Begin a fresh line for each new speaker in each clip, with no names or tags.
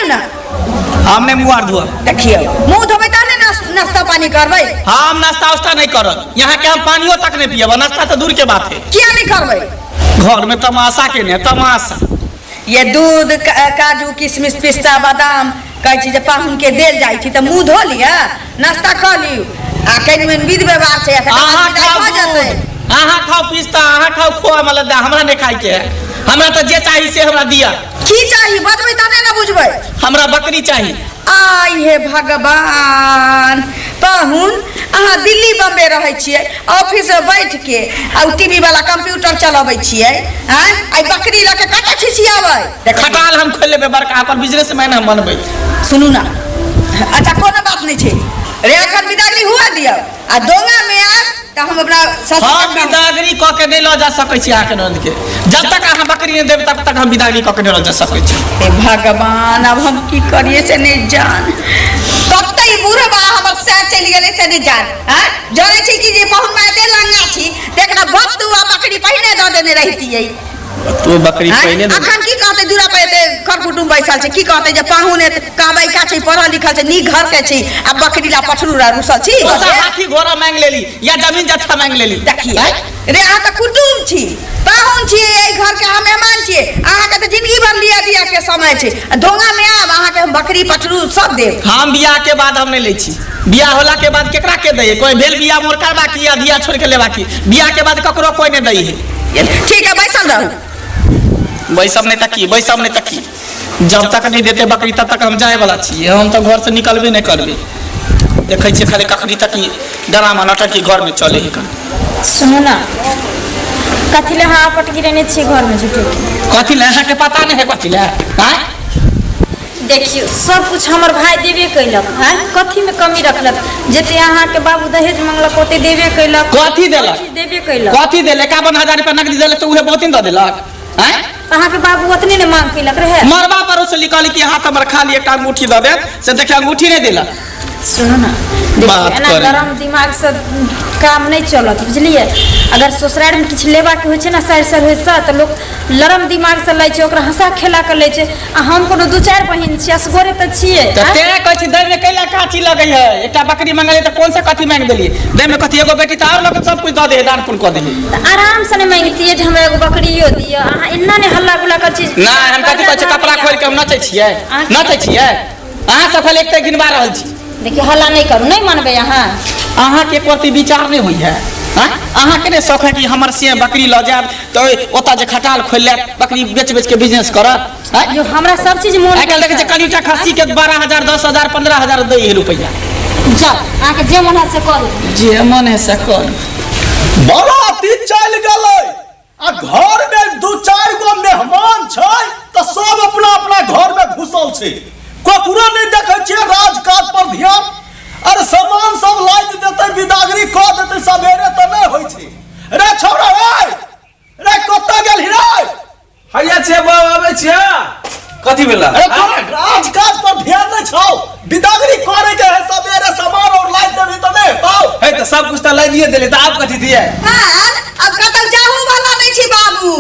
ना
हमने मुँह धोआ
देखिए मुँह धोबे तहने नाश्ता पानी करबै।
हम नाश्ता उस्ता नहीं करब यहाँ के हम पानियो तक नहीं पियब नाश्ता तो दूर के बात है।
किया नहीं करबै?
घर में तमाशा के ने तमाशा
ये दूध काजू किशमिश पिस्ता बादाम कहे छी जे पाहुन के देल जाइ छी त मुँह धो लिया नाश्ता कर लियो आ कनि में विध व्यवहार छै
अहाँ खाओ पिस्ता अहाँ खाओ खोआ मलदा हमरा नहीं खाई के हमरा तो जे चाहिए से हमरा दिया।
की चाहिए बतबै तने ना बुझबै।
हमरा बकरी चाहिए।
आई हे भगवान पाहुन अहाँ दिल्ली बम्बे रहे छियै ऑफिस में बैठ के आ टीवी वाला कंप्यूटर चलाबै छियै हैं आई बकरी लके कटा छिछियाबै।
खटाल हम खोल लेबे बड़का अपन बिजनेसमैन हम बनबै।
सुनू ना अच्छा कोनो बात नहीं छै रे अखन बिदागरी हुआ दियो आ दोंगा में आ त हम अपना
हम बिदागरी क के नहीं ल जा सकै छी आके नंद के जब तक अहाँ बकरी नहीं देब तब तक हम बिदागरी क के नहीं ल जा सकै छी।
हे भगवान अब हम की करिए से नहीं जान कब तक बुढ़बा हमर से चली गेले से नहीं जान हैं जाने छी कि जे पाहुन में दे लंगा छी देखना भक्त दुआ बकरी पहिने द देने रहती है
तो बकरी पहले
अखन की कहते दूरा पे कर कुटुम बैसल छै की कहते जे पाहुन कहबै का छै पढ़ल लिखल छै नी घर के छी आ बकरी ला पठरू रा रुसल छी
हाथी घोड़ा मांग लेली या जमीन जत्था मांग लेली।
देखिए रे अहाँ त कुटुम छी पाहुन छी ए घर के हम मेहमान छी अहाँ के त जिंदगी भर लिया दिया के समय छै धोंगा में आब अहाँ के हम बकरी पठरू सब देब।
हम बियाह के बाद हम नहीं ले छी बियाह होला के बाद केकरा के दे कोई भेल बियाह मोर करबा की या दिया छोड़ के लेबा की बियाह के बाद ककरो कोई नहीं दई है।
ठीक है बैसल रहू
बैसब नहीं तकी जब तक नहीं देते बकरी तब तक हम जाए वाला छी हम तो घर से निकलबे नहीं करबे देखे छी खाली कखनी तक ड्रामा नाटक की घर में चले ही।
सुनो ना कथी ले हाँ पटकी रहने छी घर में झूठे
कथी ले अहाँ के पता नहीं है कथी ले हैं
देखियो सब कुछ हमर भाई देवे कैलक हैं कथी में कमी रखलक जते अहाँ के बाबू दहेज मांगलक ओते देवे कैलक
कथी देलक
देवे कैलक
कथी देले 51,000 रुपया नकदी देले तो उहे बहुतिन द देलक हैं
अहाँ के बाबू उतने ने मांग कैलक रहे
मरबा पर से लिखल कि हाथ हमर खाली एक अंगूठी द दे से देखिए अंगूठी नहीं देलक।
सुनो ना देखिए ना गरम दिमाग से काम नहीं चलत बुझलिए अगर ससुराल में किछ लेबा के होय छै ना साइड से होय त लोग लरम दिमाग से लै छै ओकरा हंसा खेला के लै छै आ हम कोनो दू चार बहिन छी असगरे त छिए
त ते कहै छी दे में कैला काची लगै है एकटा बकरी मांगले त कोन सा कथी मांग देलिए दे में कथी एगो बेटी त और लोग सब कुछ द दे दान पुन क दे
आराम से नहीं मांगतिए जे हमरा एगो बकरियो दियो अहाँ इन्ना ने हल्ला गुला कर छी
ना हम कथी कहै छै कपड़ा खोल के हम नचै छियै अहाँ सब खाली एकते गिनबा रहल छी।
देखिए हल्ला नहीं करू नहीं मानबे अहाँ
के प्रति विचार नहीं होई है अहाँ के ने शौक है कि हमर से बकरी ल जाब तो ओता जे खटाल खोल ले बकरी बेच के बिजनेस करब
जो हमरा सब चीज मोन
आजकल देखे कनिटा खस्सी के 12,000 10,000 15,000 दे है रुपया
जा आके जे मन है से कर
जे मन है से कर
बराती चल गेलै आ घर में दू चार गो मेहमान छै त सब अपना अपना घर में घुसल छै ककरो नहीं देखे छियै राजकाज पर ध्यान अरे सामान सब लाद देते बिदागरी क देते सवेरे त नहीं होय छै रे छोरा रे कत गेल रे
हैया छे बाबू आबै छियै कथी भेला
राजकाज पर ध्यान नहीं छौ बिदागरी करे के है सवेरे सामान और लाद देबी त नहीं पाओ
है त सब कुछ त ला दिए देले त आप कथी दिए
हां अब कतौ जाहू वाला नहीं छी बाबू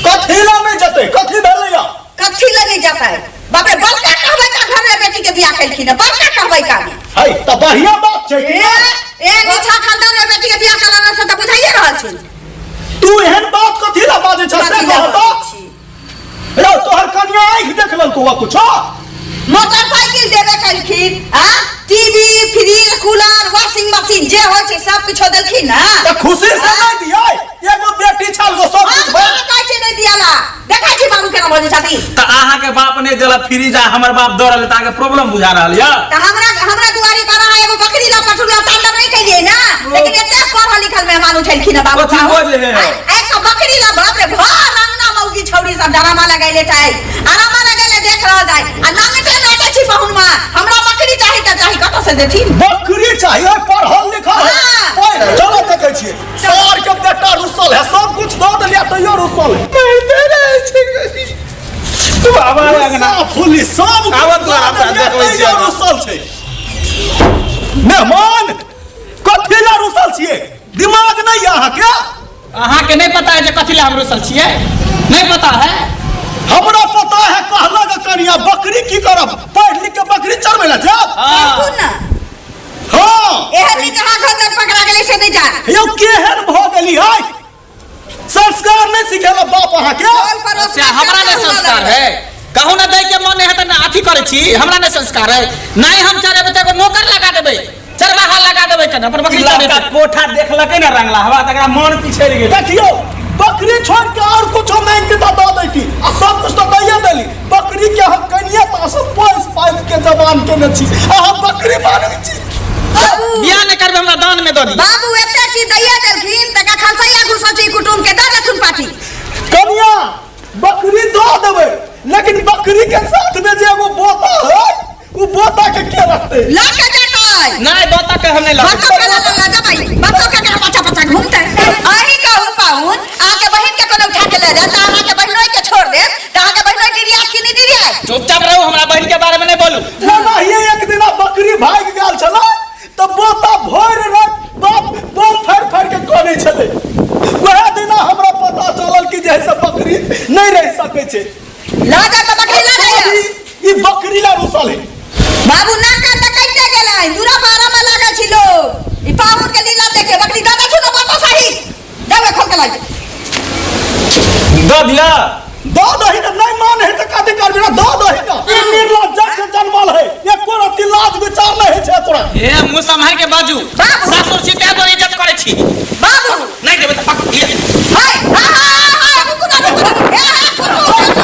कथी ला नहीं जते कथी भेलैया
कथी लगे जाता है बापे बड़का कहबै का घर में बेटी के बियाह कैलखिन बड़का कहबै का
है त बढ़िया बात छै
ए निछा खानदान में बेटी के बियाह कराना से त बुझाइए रहल छी
तू एहन बात कथी ला बाजे छ से कहतो रे तोहर कन्या आंख देख ललको कुछ
मोटरसाइकिल देबे कैलखिन हां TV fridge cooler washing machine जे होय छै सब कुछ देलखिन ना
त खुशी से नहीं दियै एगो बेटी छल गो सब कुछ
भाई कहै छै नहीं दियाला देखै छी बाबू केना बजे छथि
त अहाँ के बाप ने देला फ्रिज आ हमर बाप दौड़ल त आगे प्रॉब्लम बुझा रहल या
त हमरा दुआरी पर अहाँ एगो बकरी ला पठुला तांडव नहीं कैलिए ना लेकिन एते पढ़ल लिखल मेहमान उठैलखिन बाबू
कथी बोले है
एक बकरी ला बाप रे भर अंगना मौगी छौरी सब डरामा लगाइले छै आरामा लगाइले देख रहल जाय आ नांगटे नाटे छी बहुन मा हमरा बकरी चाहि त चाहि कत से देथिन
बकरी चाहिए पढ़ल लिखल है चलो देखे छी सार के बेटा रुसल है सब कुछ दो देलिया तैयो रुसल है
नहीं दे रहे छै तू बाबा अंगना
फुली सब
आवत द्वारा देख लै छी
रुसल छै मेहमान कथी ला रुसल छिए दिमाग नहीं अहाँ के
नहीं पता है जे कथी ला हम रुसल छिए नहीं पता है
हमरा पता है कहला का कनिया बकरी की करब पढ़ लिख के बकरी चरबे ला जा
देखू ना
हां
एहन नी जहां घर में पकड़ा गेले से नहीं जा
यो केहन भ गेली है संस्कार नहीं सिखेला बाप अहाँ के
अच्छा हमरा ने संस्कार है कहू ना दे के मन है त ना अथी करे छी हमरा ने संस्कार है नहीं हम चरेबे त एगो नौकर लगा देबे चरवाहा लगा देबे कना पर बकरी चरे
लड़का कोठा देखलकै ना रंगला हवा तकरा मन पिछड़ गेल
देखियो बकरी छोड़ के और कुछ मांग के दे दैती आ सब कुछ तो दैए देली बकरी के हम कनिया पास पैस पाइप के जवान के न छी अहाँ बकरी मानै छी
बियाह नहीं करबे हमरा दान में दो दी
बाबू एते चीज दैया देलखिन त का खलसैया घुसल छी कुटुम के द देथुन पाटी
कनिया बकरी दो देबे लेकिन बकरी के साथ में जे वो बोता है वो बोता के रखते
ला के जातै
नहीं बोता के हम नहीं ला
बतो के ला जा भाई बतो के पछा पछा घूमते आही कहू पाहुन आके बहिन के कोनो उठा के ले जा त आहा के बहिनोई के छोड़ दे त आहा के बहिनोई डिरिया कि नहीं डिरिया
चुपचाप रहो हमरा बहन के बारे में नहीं बोलू
ना ये एक दिन बकरी भाग गेल छला तो बोता भोर रात बाप बम फर के कोने छले वह दिन हमरा पता चलल कि जैसे बकरी नहीं रह सके छे
ला जा त बकरी ला जा
ई बकरी ला रुसल है
बाबू ना का त कइते गेलै दूरा बारा में लागा छी लोग ई पाहुन के लीला देखे बकरी दादा छु न बतो सही जावे खोल के लाई
दो दिया
दो दही न नहीं मान है त काते करबे ना दो दही ना ई निर्लज्जा के जन्मल है ये कोनो लाज विचार नहीं है तोरा
ए मुंह संभाल के बाजू सासुर सीते तो इज्जत करे छी
बाबू
नहीं देबे त पक लिया
हाय हा हा कुना ए हा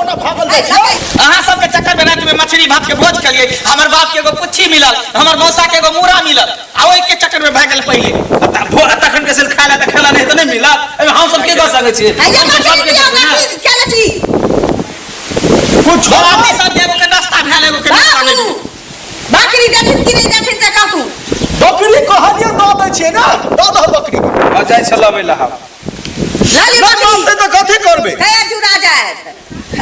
अहाँ सबके चक्कर में रात में मछली भात के भोज के लिए हमर बाप के एगो पुच्छी मिलल हमर मौसा के एगो मूड़ा मिलल आ ओइ के चक्कर में भागल पहिले
भोर तखन के सेल खाला त खेला नहीं त नहीं मिला एमे हम सब के कर सके छी
हम सब के क्या छी
कुछ
आदमी सब एगो के नाश्ता भेल एगो के नाश्ता नहीं
बकरी देखिन कि नहीं देखिन से कहू
बकरी कहलिए दो दे छे ना दो दो बकरी
आ जाय छला बेला हम
लाली
ना
बकरी
मानते तो कथी करबे
हे जुड़ा जाए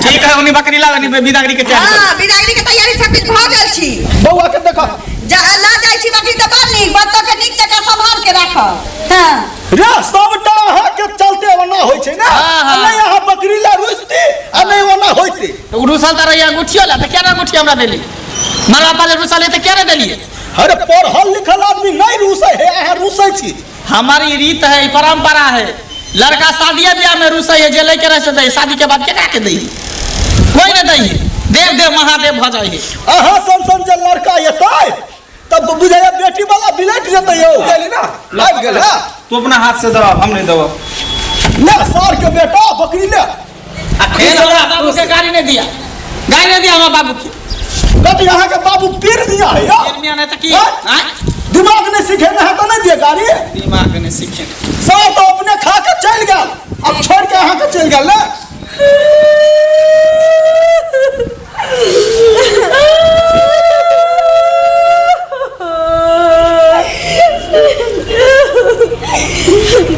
ठीक है उनी बकरी लागनी बिदागरी के तैयारी
हां बिदागरी के तैयारी सब कुछ भ गेल छी
बौआ के देखा
जा ला जाय छी बकरी त बानी बत्तो के नीक जगह संभाल के राख हां
रे सबटा अहाँ के चलते ओना होय छै ना
हाँ।
नहीं अहाँ बकरी ला रुसती आ नहीं ओना होइते
रुसल त रहिया गुठियो ला त केना गुठी हमरा देली मरवा पाले रुसले त केना देलिए
अरे पढ़ल लिखल आदमी नहीं रुसे है अहाँ रुसे छी
हमारी रीत है परंपरा है लड़का शादी ब्याह में रुसे है जे लेके रह से शादी के बाद केना के दई कोई न दई देव देव महादेव भ जाई है
अहाँ सन जे लड़का एतै तब तो बुझाया बेटी वाला बिलेट जतै यौ गेली ना लाग गेल है
तू अपना हाथ से दबा हम नहीं दबा
ले सार के बेटा बकरी ले
बाबू के गाड़ी ने दिया हमारे बाबू की
कभी यहाँ के बाबू पीर दिया है यार
फिर में त की
हाँ?
हां
दिमाग ने सीखे ना है तो नहीं दिया गाड़ी
दिमाग ने सीखे
सार तो अपने खा के चल गया अब छोड़ के यहाँ के चल गया ले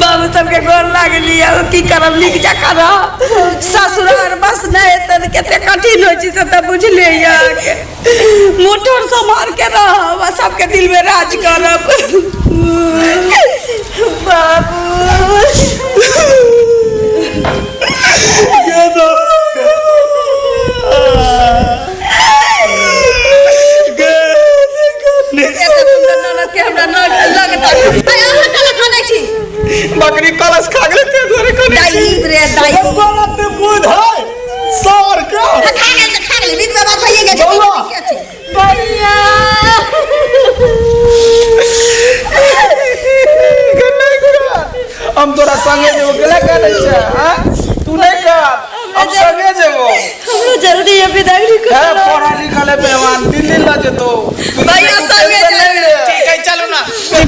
बाबू सबके गोर लागली आ की करब लिख जा कर ससुराल बस नहीं त केते कठिन होय छी से त बुझले या के मोटर संभाल के रहब आ सबके दिल में राज करब बाबू
बकरी कलश खा गेल ते घरे कोने
दाई रे दाई
बात बुझ है सार के
खा गेल बीच में बात भइए गेल
बौआ।
भैया
हम तोरा संगे जेबो गेला करे छै हां तू नहीं कर हम संगे जेबो
हमरो जल्दी ये बिदाई
है
कर
पढ़ा लिखा ले बेवान दिल्ली ल जेतो
भैया संगे चले
ठीक है चलो ना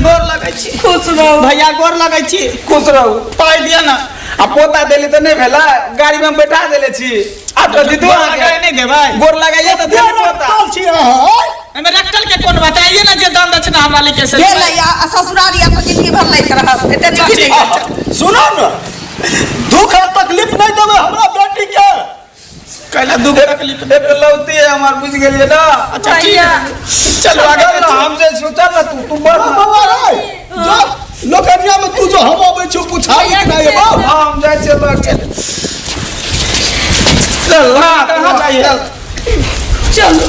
गोर लगै छी
खुश रहो
भैया गोर लगै छी
खुश रहू
पाई दिया ना
आ पोता देली तो नहीं भेला गाड़ी में बैठा देले छी आ तो दीदो
गोर लगाए नहीं देबै
गोर लगाइए तो दे पोता
चल छी अहाँ
एमे रखल के कोन बताइए ना जे दान दक्षिणा हमरा लेके से
गेल या ससुराल या तो जिंदगी भर नहीं करब एते
ठीक
चिट्ठी
है
सुनो ना दुख और तकलीफ नहीं देवे हमरा बेटी के
कहला दुख तकलीफ
एक लौती है हमार बुझ गेलिए ना।
अच्छा ठीक
भैया।
है चलो आगे
चल
बढ़ो।
हमसे सोचा ना तू बढ़
बाबा रे जो लोकनिया में तू जो हम आबै छौ पुछाई कि नहीं है बाबू
हम जाए चल
चल कहाँ जाइए
चलो